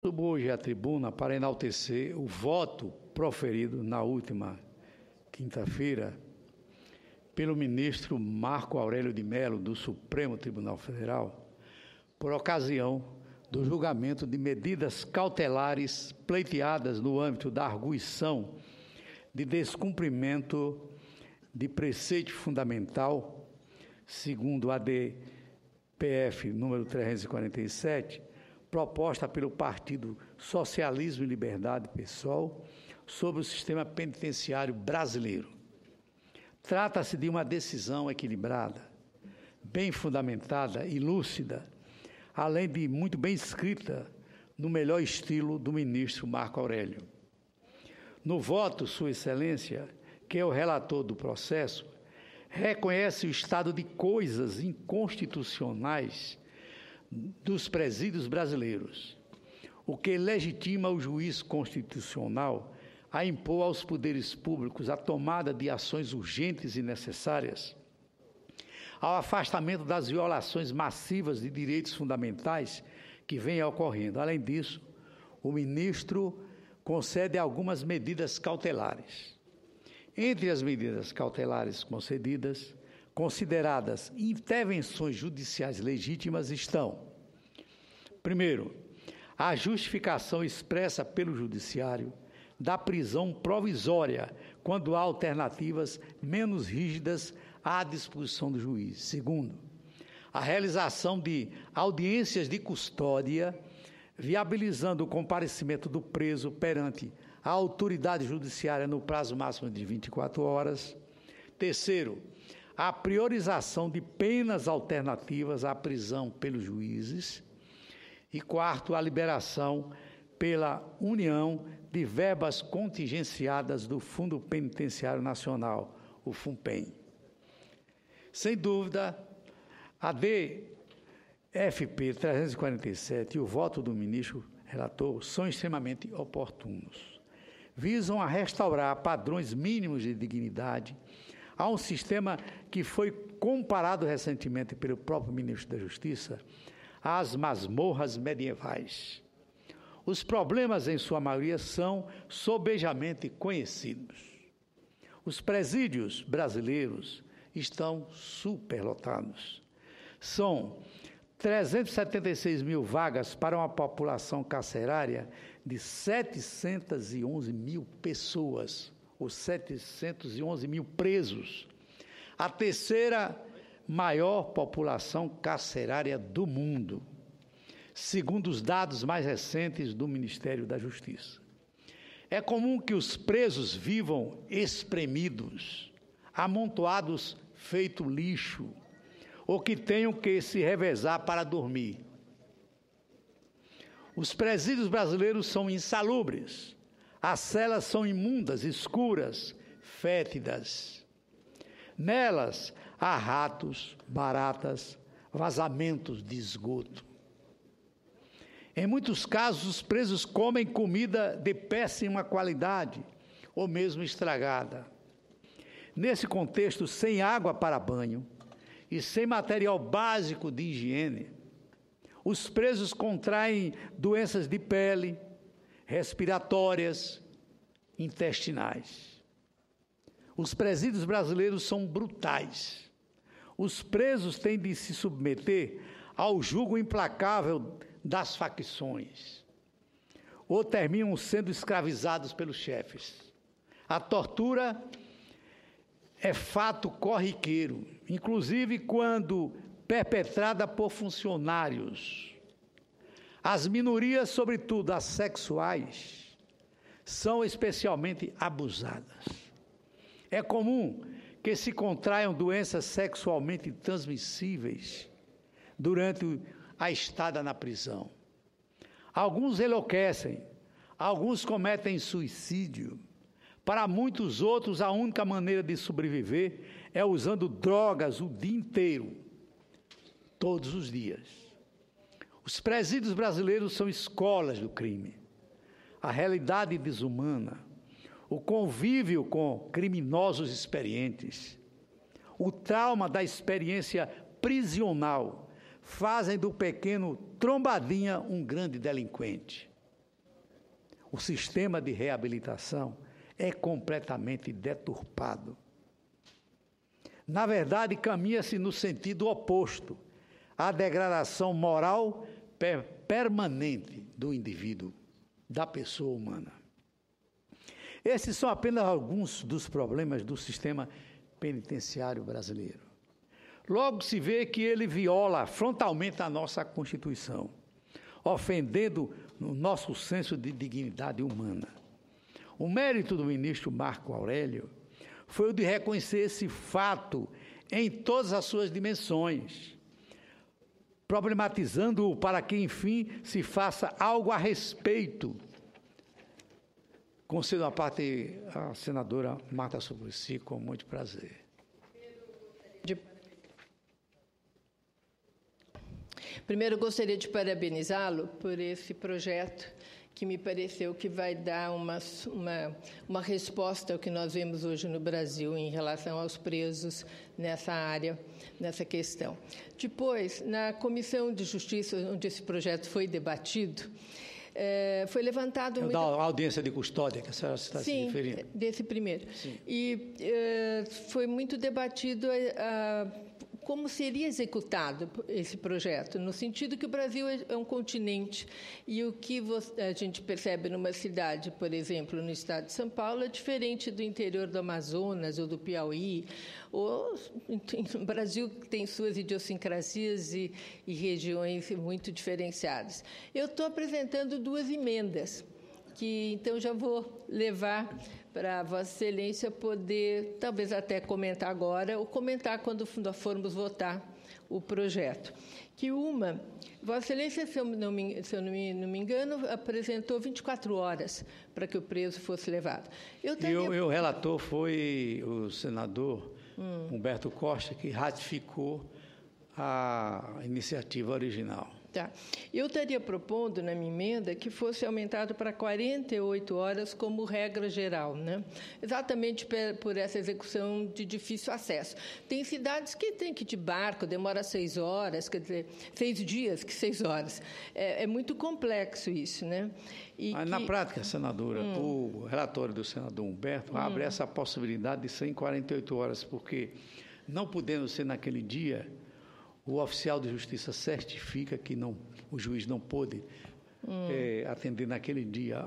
Subo hoje à tribuna para enaltecer o voto proferido na última quinta-feira pelo ministro Marco Aurélio de Mello, do Supremo Tribunal Federal, por ocasião do julgamento de medidas cautelares pleiteadas no âmbito da arguição de descumprimento de preceito fundamental, segundo a DPF número 347, proposta pelo Partido Socialismo e Liberdade, PSOL, sobre o sistema penitenciário brasileiro. Trata-se de uma decisão equilibrada, bem fundamentada e lúcida, além de muito bem escrita, no melhor estilo do ministro Marco Aurélio. No voto, Sua Excelência, que é o relator do processo, reconhece o estado de coisas inconstitucionais dos presídios brasileiros, o que legitima o juiz constitucional a impor aos poderes públicos a tomada de ações urgentes e necessárias ao afastamento das violações massivas de direitos fundamentais que vêm ocorrendo. Além disso, o ministro concede algumas medidas cautelares. Entre as medidas cautelares concedidas, consideradas intervenções judiciais legítimas, estão: primeiro, a justificação expressa pelo judiciário da prisão provisória, quando há alternativas menos rígidas à disposição do juiz. Segundo, a realização de audiências de custódia, viabilizando o comparecimento do preso perante a autoridade judiciária no prazo máximo de 24 horas. Terceiro, a priorização de penas alternativas à prisão pelos juízes. E quarto, a liberação pela União de verbas contingenciadas do Fundo Penitenciário Nacional, o FUNPEN. Sem dúvida, a DFP 347 e o voto do ministro relator são extremamente oportunos. Visam a restaurar padrões mínimos de dignidade a um sistema que foi comparado recentemente pelo próprio ministro da Justiça às masmorras medievais. Os problemas, em sua maioria, são sobejamente conhecidos. Os presídios brasileiros estão superlotados. São 376 mil vagas para uma população carcerária de 711 mil pessoas, ou 711 mil presos, a terceira maior população carcerária do mundo, segundo os dados mais recentes do Ministério da Justiça. É comum que os presos vivam espremidos, amontoados feito lixo, ou que tenham que se revezar para dormir. Os presídios brasileiros são insalubres, as celas são imundas, escuras, fétidas. Nelas há ratos, baratas, vazamentos de esgoto. Em muitos casos, os presos comem comida de péssima qualidade ou mesmo estragada. Nesse contexto, sem água para banho e sem material básico de higiene, os presos contraem doenças de pele, respiratórias, intestinais. Os presídios brasileiros são brutais. Os presos têm de se submeter ao jugo implacável das facções, ou terminam sendo escravizados pelos chefes. A tortura é fato corriqueiro, inclusive quando perpetrada por funcionários. As minorias, sobretudo as sexuais, são especialmente abusadas. É comum que se contraiam doenças sexualmente transmissíveis durante a estada na prisão. Alguns enlouquecem, alguns cometem suicídio. Para muitos outros, a única maneira de sobreviver é usando drogas o dia inteiro, todos os dias. Os presídios brasileiros são escolas do crime. A realidade desumana, o convívio com criminosos experientes, o trauma da experiência prisional fazem do pequeno Trombadinha um grande delinquente. o sistema de reabilitação é completamente deturpado. Na verdade, caminha-se no sentido oposto, à degradação moral permanente do indivíduo, da pessoa humana. Esses são apenas alguns dos problemas do sistema penitenciário brasileiro. Logo se vê que ele viola frontalmente a nossa Constituição, ofendendo o nosso senso de dignidade humana. O mérito do ministro Marco Aurélio foi o de reconhecer esse fato em todas as suas dimensões, problematizando-o para que, enfim, se faça algo a respeito. Concedo a parte à senadora Marta Suplicy com muito prazer. Primeiro, gostaria de parabenizá-lo por esse projeto que me pareceu que vai dar uma resposta ao que nós vemos hoje no Brasil em relação aos presos nessa área, nessa questão. Depois, na Comissão de Justiça, onde esse projeto foi debatido, foi levantado... Da audiência de custódia, que a senhora está se referindo. Sim, desse primeiro. Sim. E foi muito debatido como seria executado esse projeto, no sentido que o Brasil é um continente e o que a gente percebe numa cidade, por exemplo, no estado de São Paulo, é diferente do interior do Amazonas ou do Piauí. O Brasil tem suas idiosincrasias e regiões muito diferenciadas. Eu estou apresentando 2 emendas, que então já vou levar para Vossa Excelência poder, talvez até comentar agora, ou comentar quando formos votar o projeto. Que uma, Vossa Excelência, se eu não me engano, apresentou 24 horas para que o preso fosse levado. E o relator foi o senador Humberto Costa, que ratificou a iniciativa original. Tá. Eu estaria propondo, na minha emenda, que fosse aumentado para 48 horas como regra geral, né? Exatamente por essa execução de difícil acesso. Tem cidades que tem que ir de barco, demora 6 horas, quer dizer, 6 dias, que 6 horas. É muito complexo isso, né? Mas, na prática, senadora, o relatório do senador Humberto abre essa possibilidade de ser em 48 horas, porque, não podendo ser naquele dia, o oficial de justiça certifica que o juiz não pôde atender naquele dia